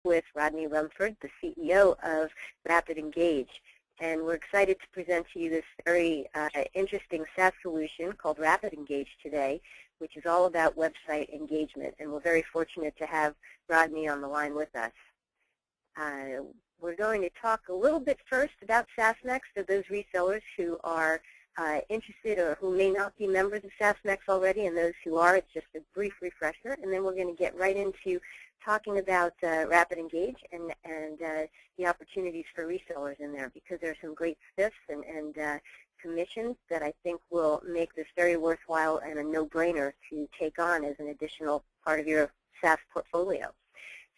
with Rodney Rumford, the CEO of Rapid Engage. And we're excited to present to you this very interesting SaaS solution called Rapid Engage today, which is all about website engagement. And we're very fortunate to have Rodney on the line with us. We're going to talk a little bit first about SaaSMax for those resellers who are interested or who may not be members of SaaSMax already, and those who are, it's just a brief refresher. And then we're going to get right into talking about Rapid Engage and the opportunities for resellers in there, because there are some great spiffs and commissions that I think will make this very worthwhile and a no-brainer to take on as an additional part of your SaaS portfolio.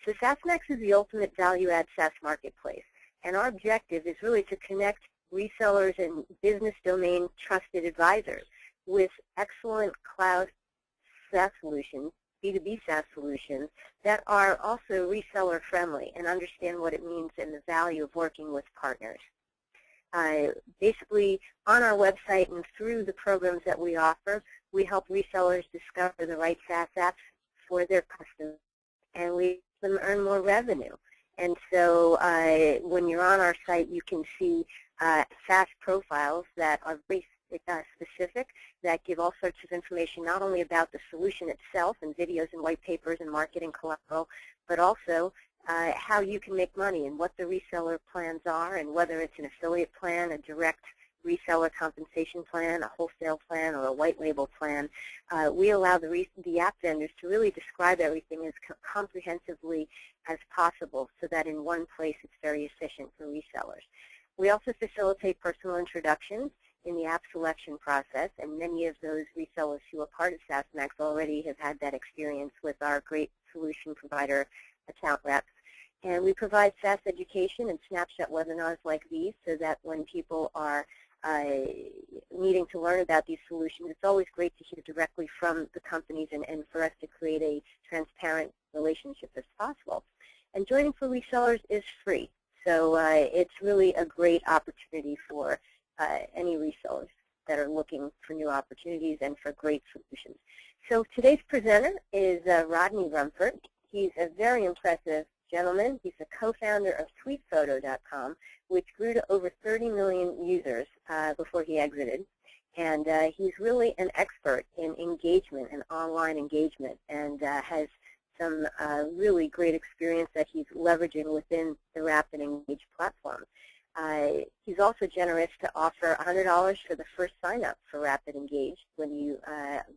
So SaaSMax is the ultimate value-add SaaS marketplace, and our objective is really to connect resellers and business domain trusted advisors with excellent cloud SaaS solutions, B2B SaaS solutions that are also reseller friendly and understand what it means and the value of working with partners. Basically, on our website and through the programs that we offer, we help resellers discover the right SaaS apps for their customers, and we help them earn more revenue. And so when you're on our site, you can see SaaS profiles that are very specific, that give all sorts of information not only about the solution itself and videos and white papers and marketing collateral, but also how you can make money and what the reseller plans are, and whether it's an affiliate plan, a direct reseller compensation plan, a wholesale plan, or a white label plan. We allow the app vendors to really describe everything as comprehensively as possible so that in one place it's very efficient for resellers. We also facilitate personal introductions in the app selection process, and many of those resellers who are part of SaaSMax already have had that experience with our great solution provider account reps. And we provide SaaS education and SnAPPshot webinars like these so that when people are needing to learn about these solutions, it's always great to hear directly from the companies and for us to create a transparent relationship as possible. And joining for resellers is free. So it's really a great opportunity for any resellers that are looking for new opportunities and for great solutions. So today's presenter is Rodney Rumford. He's a very impressive gentleman. He's a co-founder of SweetPhoto.com, which grew to over 30 million users before he exited. And he's really an expert in engagement and online engagement, and has some really great experience that he's leveraging within the Rapid Engage platform. He's also generous to offer $100 for the first sign-up for Rapid Engage when you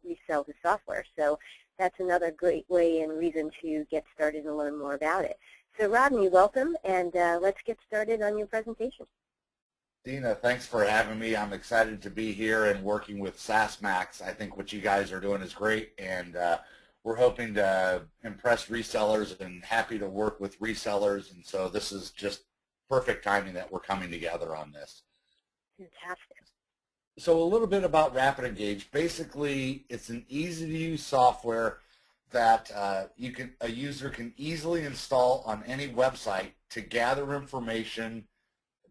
resell the software. So that's another great way and reason to get started and learn more about it. So Rodney, welcome, and let's get started on your presentation. Dina, thanks for having me. I'm excited to be here and working with SaaSMax. I think what you guys are doing is great, and we're hoping to impress resellers and happy to work with resellers, and so this is just perfect timing that we're coming together on this. Fantastic. So a little bit about Rapid Engage. Basically, it's an easy-to-use software that a user can easily install on any website to gather information,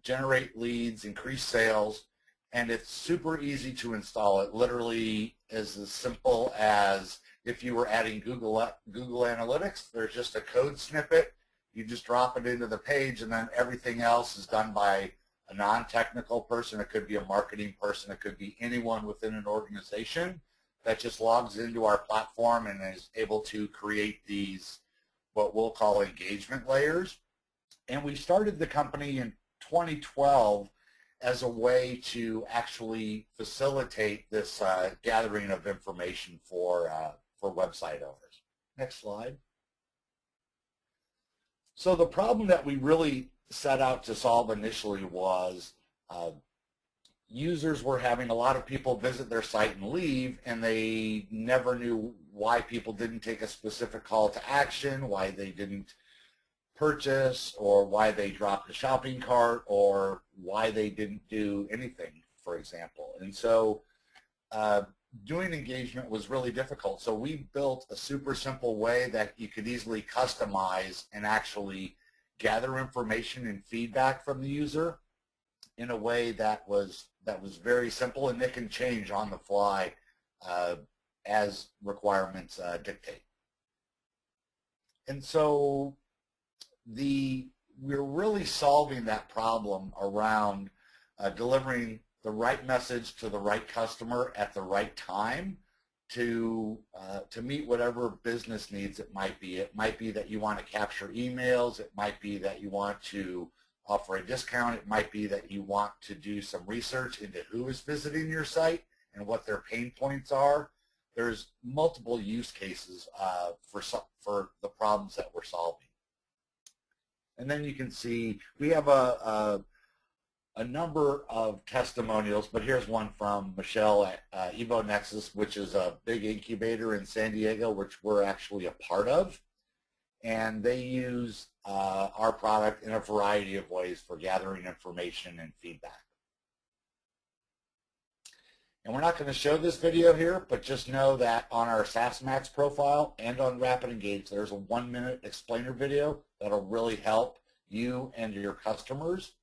generate leads, increase sales, and it's super easy to install. It literally is as simple as if you were adding Google Analytics. There's just a code snippet. You just drop it into the page, and then everything else is done by a non-technical person. It could be a marketing person. It could be anyone within an organization that just logs into our platform and is able to create these, what we'll call engagement layers. And we started the company in 2012 as a way to actually facilitate this gathering of information for website owners. Next slide. So the problem that we really set out to solve initially was users were having a lot of people visit their site and leave, and they never knew why people didn't take a specific call to action, why they didn't purchase, or why they dropped a shopping cart, or why they didn't do anything, for example. And so doing engagement was really difficult. So we built a super simple way that you could easily customize and actually gather information and feedback from the user in a way that was very simple, and it can change on the fly as requirements dictate. And so we're really solving that problem around delivering the right message to the right customer at the right time to meet whatever business needs it might be. It might be that you want to capture emails. It might be that you want to offer a discount. It might be that you want to do some research into who is visiting your site and what their pain points are. There's multiple use cases for the problems that we're solving. And then you can see we have a number of testimonials, but here's one from Michelle at EvoNexus, which is a big incubator in San Diego, which we're actually a part of. And they use our product in a variety of ways for gathering information and feedback. And we're not going to show this video here, but just know that on our SaaS Max profile and on Rapid Engage, there's a 1-minute explainer video that'll really help you and your customers.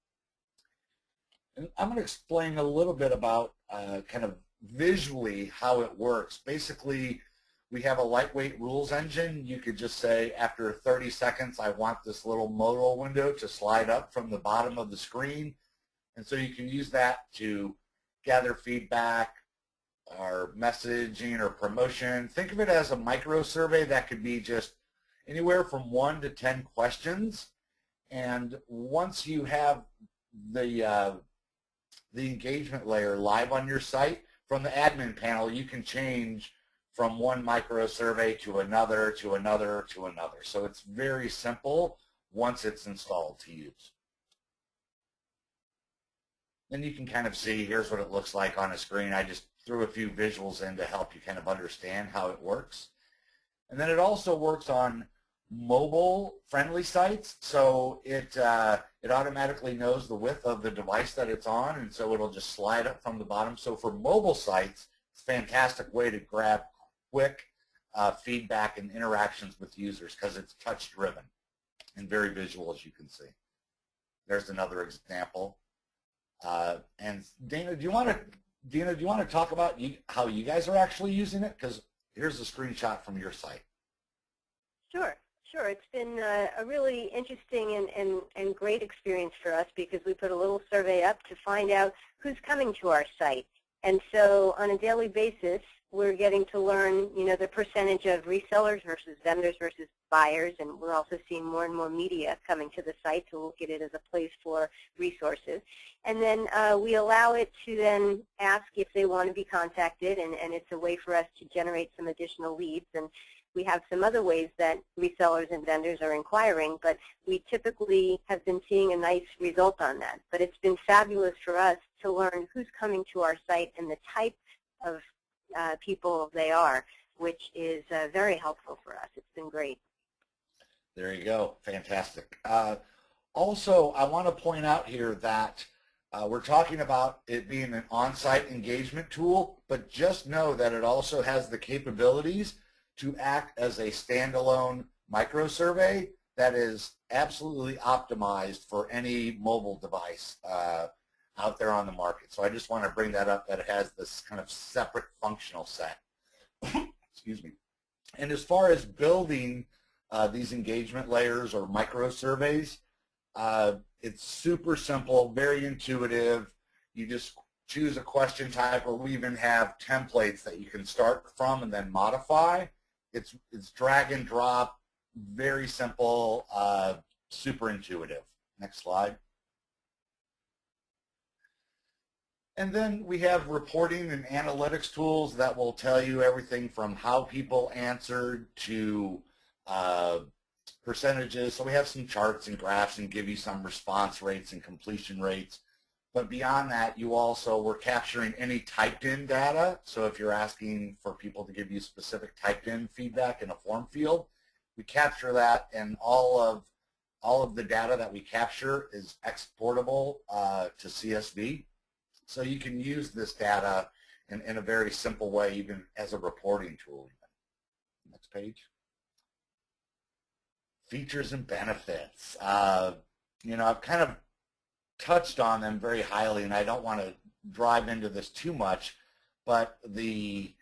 And I'm going to explain a little bit about kind of visually how it works. Basically, we have a lightweight rules engine. You could just say after 30 seconds, I want this little modal window to slide up from the bottom of the screen. And so you can use that to gather feedback or messaging or promotion. Think of it as a micro survey that could be just anywhere from 1 to 10 questions. And once you have the engagement layer live on your site, from the admin panel, you can change from one micro survey to another, to another, to another. So it's very simple once it's installed to use. Then you can kind of see, here's what it looks like on a screen. I just threw a few visuals in to help you kind of understand how it works. And then it also works on mobile-friendly sites, so it automatically knows the width of the device that it's on, and so it'll just slide up from the bottom. So for mobile sites, it's a fantastic way to grab quick feedback and interactions with users because it's touch-driven and very visual, as you can see. There's another example. And Dana, do you want to talk about how you guys are actually using it? Because here's a screenshot from your site. Sure. Sure. It's been a really interesting and great experience for us because we put a little survey up to find out who's coming to our site. And so on a daily basis, we're getting to learn, the percentage of resellers versus vendors versus buyers, and we're also seeing more and more media coming to the site to look at it as a place for resources. And then we allow it to then ask if they want to be contacted, and it's a way for us to generate some additional leads. And we have some other ways that resellers and vendors are inquiring, but we typically have been seeing a nice result on that. But it's been fabulous for us to learn who's coming to our site and the type of people they are, which is very helpful for us. It's been great. There you go. Fantastic. Also, I want to point out here that we're talking about it being an on-site engagement tool, but just know that it also has the capabilities to act as a standalone microsurvey that is absolutely optimized for any mobile device out there on the market. So I just want to bring that up, that it has this kind of separate functional set. Excuse me. And as far as building these engagement layers or microsurveys, it's super simple, very intuitive. You just choose a question type, or we even have templates that you can start from and then modify. It's drag and drop, very simple, super intuitive. Next slide. And then we have reporting and analytics tools that will tell you everything from how people answered to percentages. So we have some charts and graphs and give you some response rates and completion rates. But beyond that, we're capturing any typed-in data. So if you're asking for people to give you specific typed-in feedback in a form field, we capture that, and all of the data that we capture is exportable to CSV. So you can use this data in a very simple way, even as a reporting tool. Next page. Features and benefits. I've kind of touched on them very highly, and I don't want to drive into this too much, but the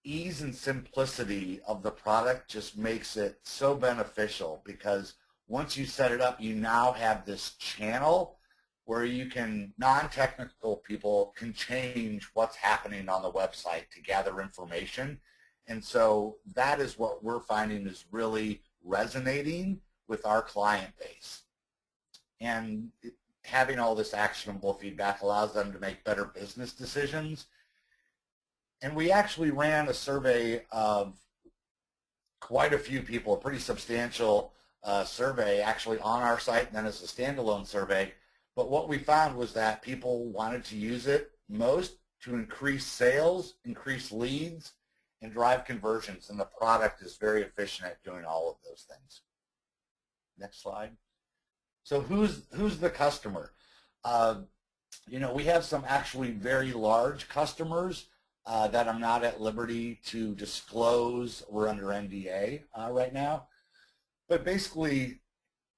ease and simplicity of the product just makes it so beneficial, because once you set it up, you now have this channel where you can, non-technical people can change what's happening on the website to gather information. And so that is what we're finding is really resonating with our client base. And having all this actionable feedback allows them to make better business decisions. And we actually ran a survey of quite a few people, a pretty substantial survey actually on our site and then as a standalone survey. But what we found was that people wanted to use it most to increase sales, increase leads, and drive conversions. And the product is very efficient at doing all of those things. Next slide. So who's the customer? You know, we have some actually very large customers that I'm not at liberty to disclose. We're under NDA right now. But basically,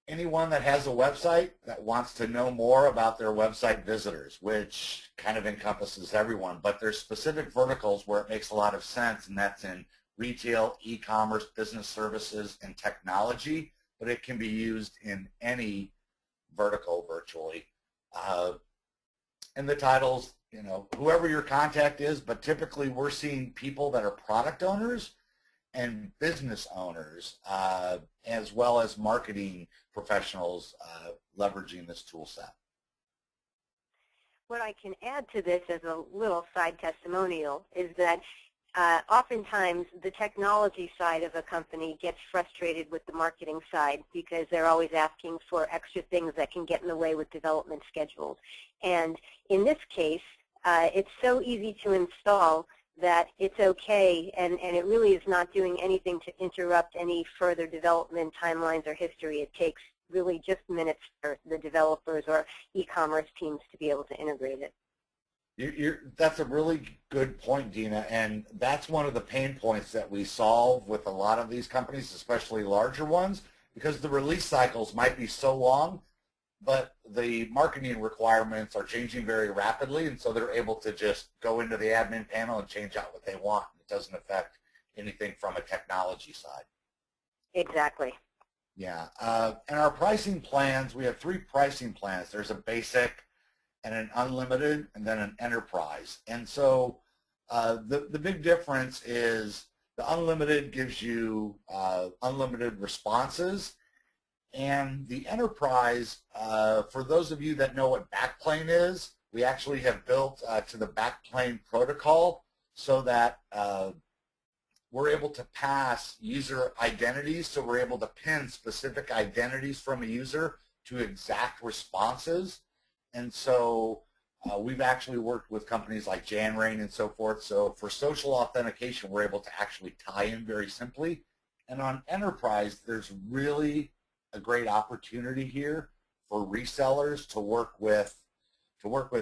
anyone that has a website that wants to know more about their website visitors, which kind of encompasses everyone, but there's specific verticals where it makes a lot of sense, and that's in retail, e-commerce, business services, and technology, but it can be used in any vertical virtually. And the titles, you know, whoever your contact is, but typically we're seeing people that are product owners and business owners, as well as marketing professionals leveraging this tool set. What I can add to this as a little side testimonial is that oftentimes the technology side of a company gets frustrated with the marketing side because they're always asking for extra things that can get in the way with development schedules. And in this case, it's so easy to install that it's okay, and it really is not doing anything to interrupt any further development timelines or history. It takes really just minutes for the developers or e-commerce teams to be able to integrate it. That's a really good point, Dina, and that's one of the pain points that we solve with a lot of these companies, especially larger ones, because the release cycles might be so long, but the marketing requirements are changing very rapidly, and so they're able to just go into the admin panel and change out what they want. It doesn't affect anything from a technology side. Exactly. Yeah, and our pricing plans, we have 3 pricing plans. There's a basic and an unlimited and then an enterprise. And so the big difference is the unlimited gives you unlimited responses, and the enterprise, for those of you that know what backplane is, we actually have built to the backplane protocol so that we're able to pass user identities, so we're able to pin specific identities from a user to exact responses. And so we've actually worked with companies like Janrain and so forth. So for social authentication, we're able to actually tie in very simply. And on enterprise, there's really a great opportunity here for resellers to work with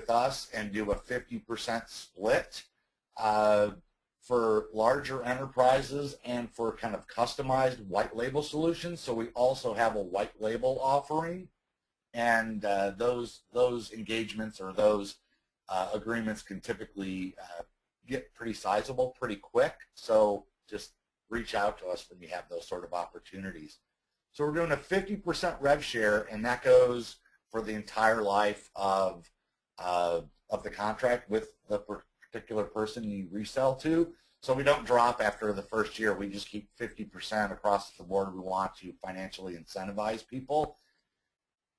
us and do a 50% split for larger enterprises and for kind of customized white label solutions. So we also have a white label offering, and those engagements or those agreements can typically get pretty sizable pretty quick. So just reach out to us when you have those sort of opportunities. So we're doing a 50% rev share, and that goes for the entire life of the contract with the particular person you resell to. So we don't drop after the first year. We just keep 50% across the board. We want to financially incentivize people.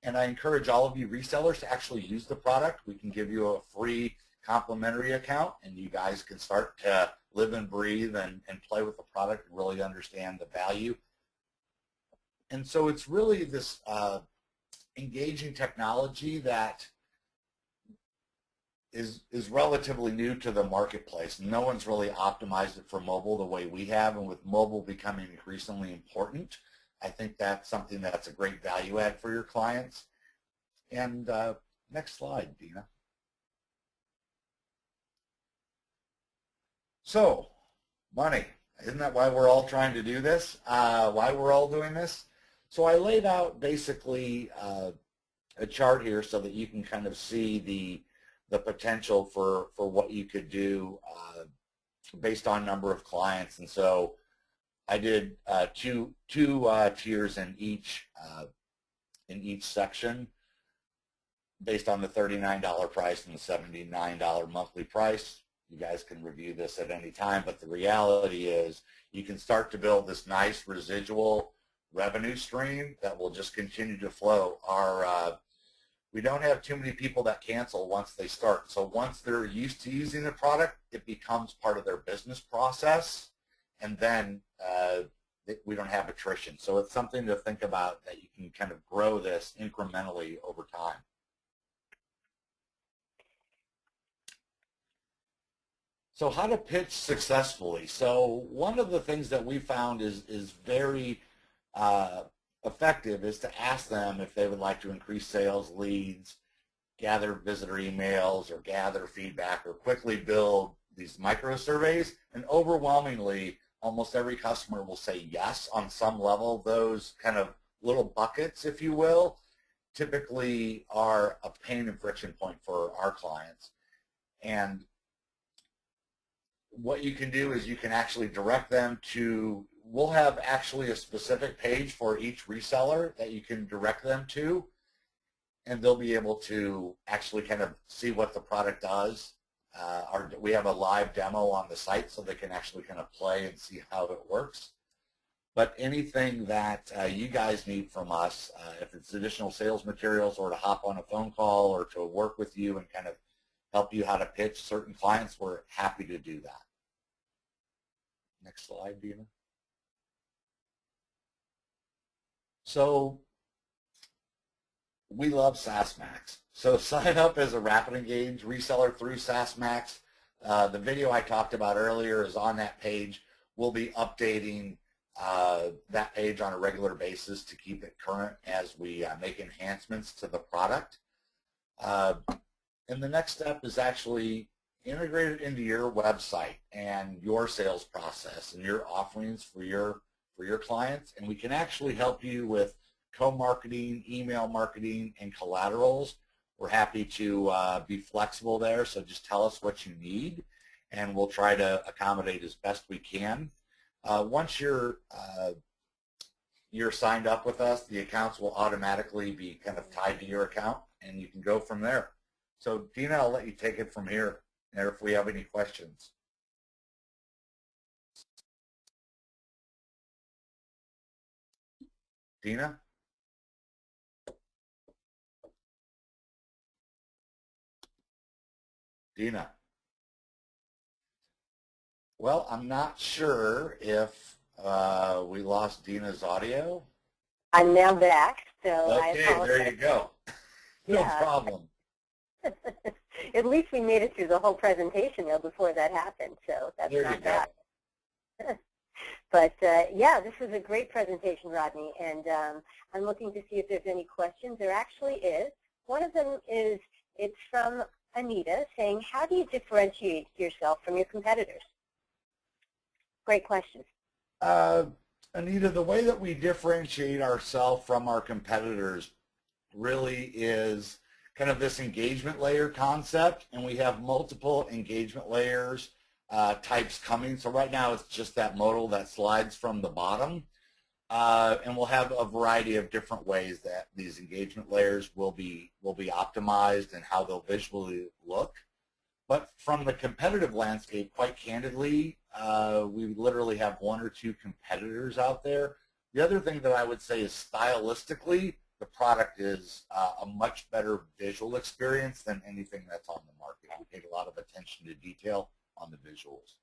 And I encourage all of you resellers to actually use the product. We can give you a free complimentary account, and you guys can start to live and breathe and play with the product and really understand the value. And so it's really this engaging technology that is relatively new to the marketplace. No one's really optimized it for mobile the way we have, and with mobile becoming increasingly important, I think that's something that's a great value add for your clients. And next slide, Dina. So, money. Isn't that why we're all trying to do this? Why we're all doing this? So I laid out basically a chart here so that you can kind of see the potential for what you could do based on number of clients. And so I did two tiers in each in each section based on the $39 price and the $79 monthly price. You guys can review this at any time, but the reality is you can start to build this nice residual revenue stream that will just continue to flow. We don't have too many people that cancel once they start. So once they're used to using the product, it becomes part of their business process, and then we don't have attrition. So it's something to think about, that you can kind of grow this incrementally over time. So how to pitch successfully. So one of the things that we found is very effective is to ask them if they would like to increase sales, leads, gather visitor emails, or gather feedback, or quickly build these micro surveys. And overwhelmingly, almost every customer will say yes on some level. Those kind of little buckets, if you will, typically are a pain and friction point for our clients. And what you can do is you can actually direct them to, we'll have actually a specific page for each reseller that you can direct them to, and they'll be able to actually kind of see what the product does. We have a live demo on the site so they can actually kind of play and see how it works. But anything that you guys need from us, if it's additional sales materials or to hop on a phone call or to work with you and kind of help you how to pitch certain clients, we're happy to do that. Next slide, Dina. So we love SaaSmax. So sign up as a Rapid Engage reseller through SaaSmax. The video I talked about earlier is on that page. We'll be updating that page on a regular basis to keep it current as we make enhancements to the product. And the next step is actually integrated into your website and your sales process and your offerings for your clients. And we can actually help you with co-marketing, email marketing, and collaterals. We're happy to be flexible there, so just tell us what you need, and we'll try to accommodate as best we can. Once you're signed up with us, the accounts will automatically be kind of tied to your account, and you can go from there. So Dina, I'll let you take it from here, and if we have any questions. Dina? Dina? Well, I'm not sure if we lost Dina's audio. I'm now back, so okay, there you go. No problem. At least we made it through the whole presentation, though, before that happened, so that's not bad. But, yeah, this was a great presentation, Rodney, and I'm looking to see if there's any questions. There actually is. One of them is, it's from Anita saying, how do you differentiate yourself from your competitors? Great question. Anita, the way that we differentiate ourselves from our competitors really is kind of this engagement layer concept, and we have multiple engagement layers types coming. So right now it's just that modal that slides from the bottom, and we'll have a variety of different ways that these engagement layers will be optimized and how they'll visually look. But from the competitive landscape, quite candidly, we literally have one or two competitors out there. The other thing that I would say is stylistically, the product is a much better visual experience than anything that's on the market. We take a lot of attention to detail on the visuals.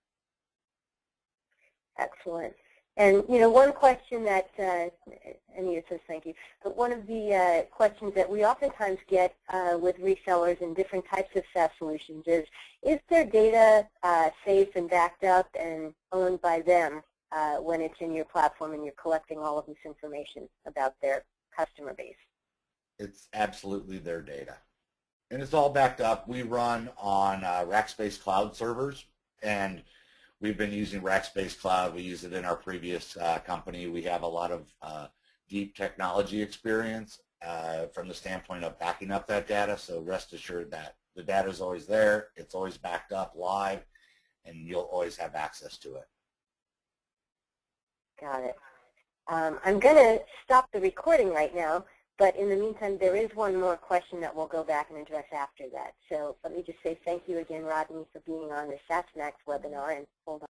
Excellent. And, you know, one question that, Anita says thank you, but one of the questions that we oftentimes get with resellers in different types of SaaS solutions is their data safe and backed up and owned by them when it's in your platform and you're collecting all of this information about their customer base? It's absolutely their data. And it's all backed up. We run on Rackspace Cloud servers, and we've been using Rackspace Cloud. We use it in our previous company. We have a lot of deep technology experience from the standpoint of backing up that data, so rest assured that the data is always there, it's always backed up live, and you'll always have access to it. Got it. I'm going to stop the recording right now, But in the meantime, there is one more question that we'll go back and address after that. So let me just say thank you again, Rodney, for being on the SaaS Max webinar, and hold on.